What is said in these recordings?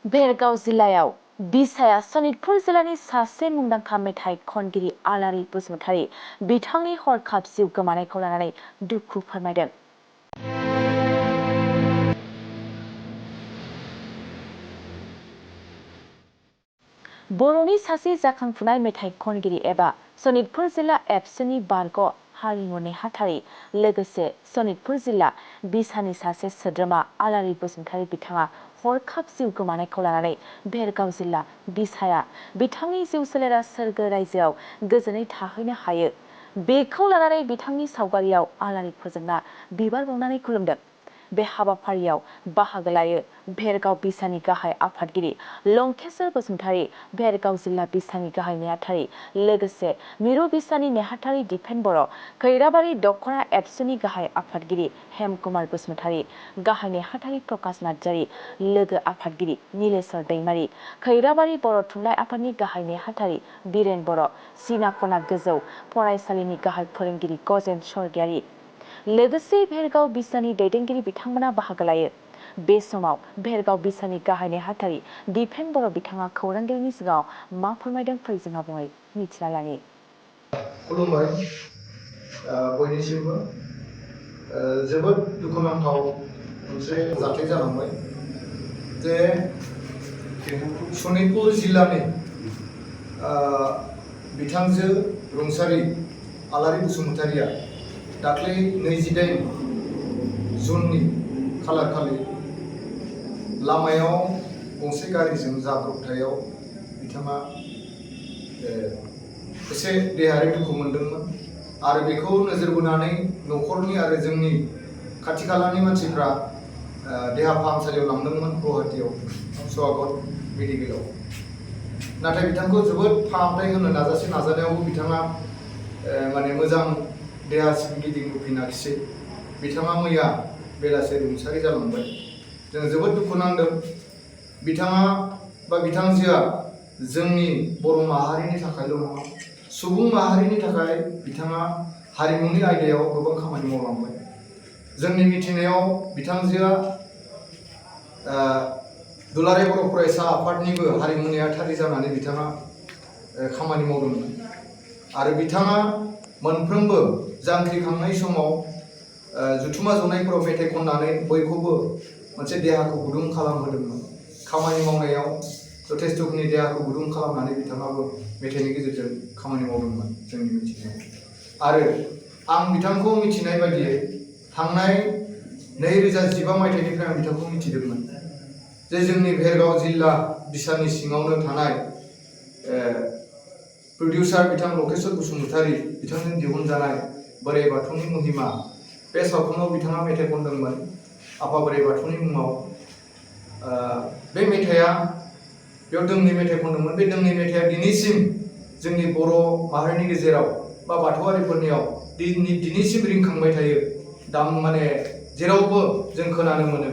बेरगाव जिल्लायाव बिसाया सनितपुर जिल्लानि सासे मुंदांखा मेथाइ खनगिरि आलारि बसुमतारी बिथांनि हरखाब जिउ गोमानायखौ लानानै दुखु फोरमायदों। बर'नि सासे जाखांफुनाय मेथाइ खनगिरि एबा सनितपुर जिल्ला एबसुनि बारग' हारिमु नेहाथारि लोगोसे सनितपुर जिल्ला बिसानि सासे सोद्रोमा आलारि बसुमतारी बिथाङा हरखाब जिउ गोमानायखौ लानानै बेरगाव जिल्ला बिसाया बिथांनि जिउ सोलेरा सोरगो रायजोआव गोजोनै थाहैनो हायो बेखौ लानानै बिथांनि सावगारियाव आलारि फोजोंना बिबार बावनानै खुलुमदों। बे हाबाफारियाव बाहागो लायो बेरगाव बिसानि गाहाय आफादगिरि लंकेश्वर बसुमतारी, बेरगाव जिल्ला बिसानि गाहाय नेहाथारि लोगोसे मिरु बिसानि नेहाथारि दिपेन बर', खैराबारि दखना एबसुनि गाहाय आफादगिरि हेमकुमार बसुमतारी, गाहाय नेहाथारि प्रकाश नार्जारी, लोगो आफादगिरि नीलेश्वर दैमारी, खैराबारि बर' थुनलाइ आफादनि गाहाय नेहाथारि बिरेन बर', सिनाखना गोजौ फरायसालिनि गाहाय फोरोंगिरि गजेन स्वर्गियारी लोगोसे बेरगाव बिसानि दैदेनगिरि बिथांमोना बाहागो लायो। बे समाव बेरगाव बिसानि गाहाय नेहाथारि दिपेन बर' बिथाङा खौरांगिरिनि सिगाङाव मा फोरमायदों फै जोंहा बुङै मिथिना लानि। खुलुमबाय बयनिसिमबो जोबोद दुखुनांथाव मोनसे जाथाय जालांबाय जे सनितपुर जिल्लानि बिथांजो रुंसारि आलारि बसुमतारीया दाख्लै 28 जुननि खालार खालि लामायाव गंसे गारिजों जाब्रबथायाव बिथाङा एसे देहायारि दुखु मोनदोंमोन आरो बेखौ नोजोर बोनानै न'खरनि आरो जोंनि खाथि खालानि मानसिफ्रा देहा फाहामसालियाव लांदोंमोन गुवाहाटीयाव स्वागत मेडिकेलाव। नाथाय बिथांखौ जोबोद फाहामथाय होनो नाजानायावबो बिथाङा माने मोजां देहा गिदिंबोफिनाखिसै। बिथाङा मैया बेलासे रुंसारि जालांबाय। जों जोबोद दुखु नांदों। बिथाङा बा बिथांजोआ जोंनि बर' माहारिनि थाखायल' नङा, सुबुं माहारिनि थाखाय बिथाङा हारिमुनि आयदायाव गोबां खामानि मावलांबाय। जोंनि मिथिनायाव बिथांजोआ दुलाराय बर' फरायसा आफादनिबो हारिमु नेहाथारि जानानै बिथाङा खामानि मावदोंमोन आरो बिथाङा मोनफ्रोमबो जांख्रिखांनाय समाव जुथुमा जनायफोराव मेथाइ खननानै बयखौबो मोनसे देहाखौ गुदुं खालामहोदोंमोन। खामानि मावनायाव जथेस्थ'खिनि देहाखौ गुदुं खालामनानै बिथाङाबो मेथाइनि गेजेरजों खामानि मावदोंमोन जोंनि मिथिनायाव। आरो आं बिथांखौ मिथिनाय बायदियै थांनाय 2015 मायथाइनिफ्राय आं बिथांखौ मिथिदोंमोन जे जोंनि बेरगाव जिल्ला बिसानि सिङावनो थानाय प्रडिउसार बिथां लंकेश्वर बसुमतारी बिथांजों दिहुनजानाय बोराइ बाथौनि महिमा बे सावथुनाव बिथाङा मेथाइ खनदोंमोन आफा बोराइ बाथौनि मुङाव। बे मेथाइआ बेयाव दोंनै मेथाइ खनदोंमोन। बे दोंनै मेथाइआ दिनैसिम जोंनि बर' माहारिनि गेजेराव बा बाथौआरिफोरनियाव दिनैसिम रिंखांबाय थायो। माने जेरावबो जों खोनानो मोनो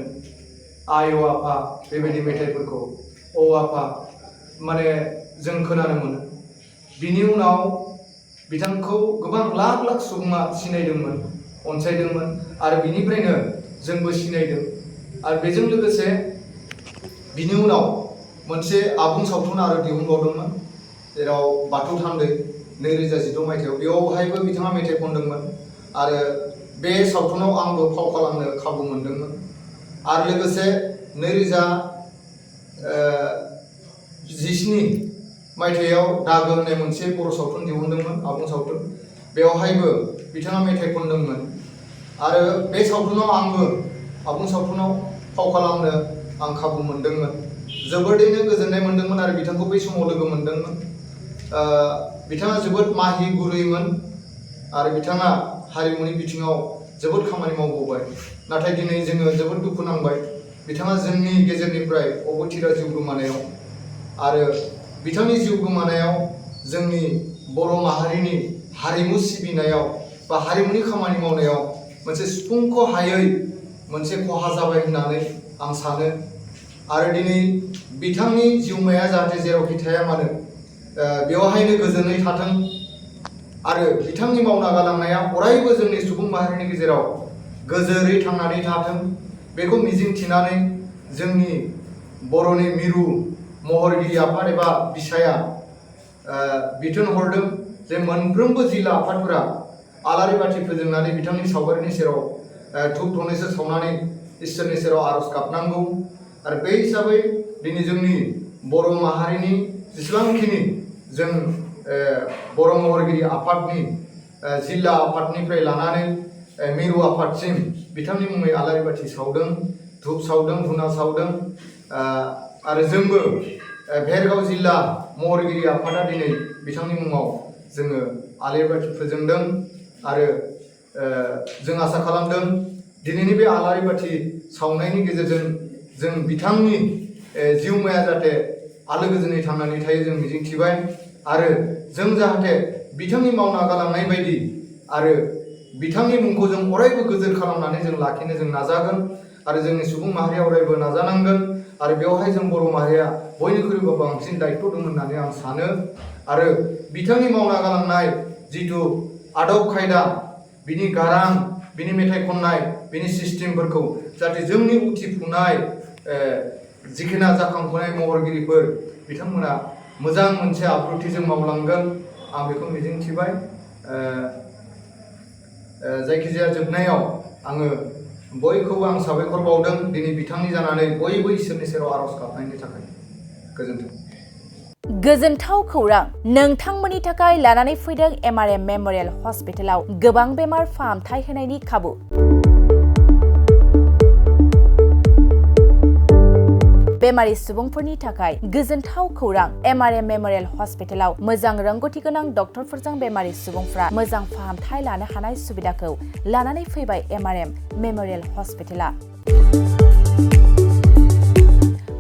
आय अ आफा बेबायदि मेथाइफोरखौ अ आफा माने जों खोनानो मोनो। बिनि उनाव बिथांखौ गोबां लाख लाख सुबुङा सिनायदोंमोन, अनसायदोंमोन आरो बिनिफ्रायनो जोंबो सिनायदों। आरो बेजों लोगोसे बिनि उनाव मोनसे आबुं सावथुन आरो दिहुनबावदोंमोन जेराव बाथौ थान्दै 2016 मायथाइयाव बेयावहायबो बिथाङा मेथाइ खनदोंमोन आरो बे सावथुनाव आंबो फाव खालामनो खाबु मोनदोंमोन। आरो लोगोसे 2017 मायथाइयाव दागो होननाय मोनसे बर' सावथुन दिहुनदोंमोन, आबुं सावथुन। बेवहायबो बिथाङा मेथाइ खनदोंमोन आरो बे सावथुनाव आंबो आबुं सावथुनाव फाव खालामनो आं खाबु मोनदोंमोन। जोबोरैनो गोजोननाय मोनदोंमोन आरो बिथांखौ बै समाव लोगो मोनदोंमोन। बिथाङा जोबोद माहि गुरैमोन आरो बिथाङा हारिमुनि बिथिङाव जोबोद खामानि मावबोबाय। नाथाय दिनै जोङो जोबोद दुखु नांबाय बिथाङा जोंनि गेजेरनिफ्राय अबथिरा जिउ गोमानायाव। आरो बिथांनि जिउ गोमानायाव जोंनि बर' माहारिनि हारिमु सिबिनायाव बा हारिमुनि खामानि मावनायाव मोनसे सुफुंख' हायै मोनसे खहा जाबाय होननानै आं सानो। आरो दिनै बिथांनि जिउमाया जाहाथे जेरावखि थाया मानो बेवहायनो गोजोनै थाथों आरो बिथांनि मावना गालांनाया अरायबो जोंनि सुबुं माहारिनि गेजेराव गोजोरै थांनानै थाथों बेखौ मिजिंथिनानै जोंनि बर'नि मिरु महरगिरि आफाद एबा बिसाया बिथोन हरदों जे मोनफ्रोमबो जिल्ला आफादफोरा आलारि बाथि फोजोंनानै बिथांनि सावगारिनि सेराव धुप धुनासो सावनानै इसोरनि सेराव आरज गाबनांगौ आरो बे हिसाबै दिनै जोंनि बर' माहारिनि जेसेबांखिनि जों बर' महरगिरि आफादनि जिल्ला आफादनिफ्राय लानानै मिरु आफादसिम बिथांनि मुङै आलारि बाथि सावदों धुप सावदों धुना सावदों आरो जोंबो भेरगाव जिल्ला महरगिरि आफादा दिनै बिथांनि मुङाव जोङो आलारि बाथि फोजोंदों आरो जों आसा खालामदों दिनैनि बे आलारि बाथि सावनायनि गेजेरजों जों बिथांनि जिउमाया जाहाथे आलो गोजोनै थांनानै थायो जों मिजिंथिबाय आरो जों जाहाथे बिथांनि मावना गालांनाय बायदि आरो बिथांनि मुंखौ जों अरायबो गोजोर खालामनानै जों लाखिनो जों नाजागोन आरो जोंनि सुबुं माहारिया अरायबो नाजानांगोन आरो बेवहाय जों बर' माहारिया बयनिख्रुइबो बांसिन दायित्व दं होननानै आं सानो आरो बिथांनि मावना गालांनाय जिथु आदब खायदा बिनि गारां बिनि मेथाइ खननाय बिनि सिस्टेमफोरखौ जाहाथे जोंनि उथिफुनाय जिखिना जाखांफुनाय महरगिरिफोर बिथांमोना मोजां मोनसे आब्रुथिजों मावलांगोन आं बेखौ मिजिंथिबाय जायखिजाया जोबनायाव आङो बयखौबो आं साबायखर बावदों दिनै बिथांनि जानानै बयबो इसोरनि सेराव आरज गाबनायनि थाखाय गोजोन्थों। गोजोनथाव खौरां नोंथांमोननि थाखाय लानानै फैदों MRM मेम'रियेल हस्पिटालाव गोबां बेमार फाहामथाय होनायनि खाबु। बेमारि सुबुंफोरनि थाखाय गोजोनथाव खौरां MRM मेम'रियेल हस्पिटालाव मोजां रोंगौथि गोनां डक्टरफोरजों बेमारि सुबुंफ्रा मोजां फाहामथाय लानो हानाय सुबिदाखौ लानानै फैबाय MRM मेम'रियेल हस्पिटाला।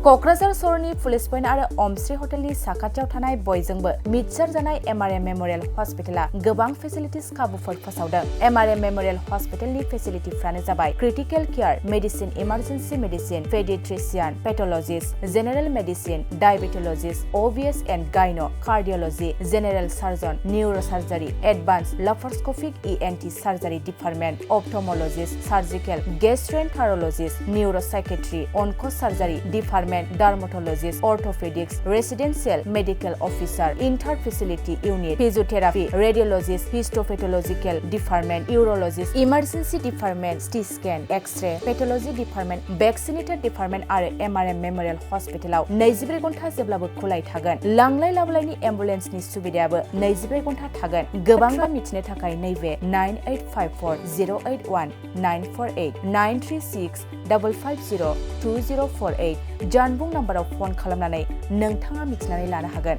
क'क्राझार सहरनि पुलिस पइन्ट आरो अमश्री हटेलनि साखाथियाव थानाय बयजोंबो मिथिसार जानाय MRM मेम'रियेल हस्पिटाला गोबां फेसिलिटिस खाबुफोर फोसावदों। MRM मेम'रियेल हस्पिटालनि फेसिलिटिफ्रानो जाबाय critical care, medicine, emergency medicine, paediatrician, pathologist, general medicine, diabetologist, OBS and gynae, cardiology, general surgeon, neurosurgery, advance laparoscopic ENT surgery department, ophthalmologist, surgical, gastroenterologist, neuropsychiatry, onco' surgery department, dermatologist, orthopaedics, residential medical officer, inter facility unit, physiotherapy, radiologist, histopathological department, urologist, emergency department, CT scan, X-ray, pathology department, vaccinator department आरो MRM memorial हस्पिटालाव 24 घन्टा जेब्लाबो खुलाय थागोन। लांलाय लाबोलायनि एम्बुलेन्सनि सुबिदायाबो 24 घन्टा थागोन। गोबां मिथिनो थाखाय नैबे 9854081948 93655020048 जानबुं नाम्बाराव फन खालामनानै नोंथाङा मिथिनानै लानो हागोन।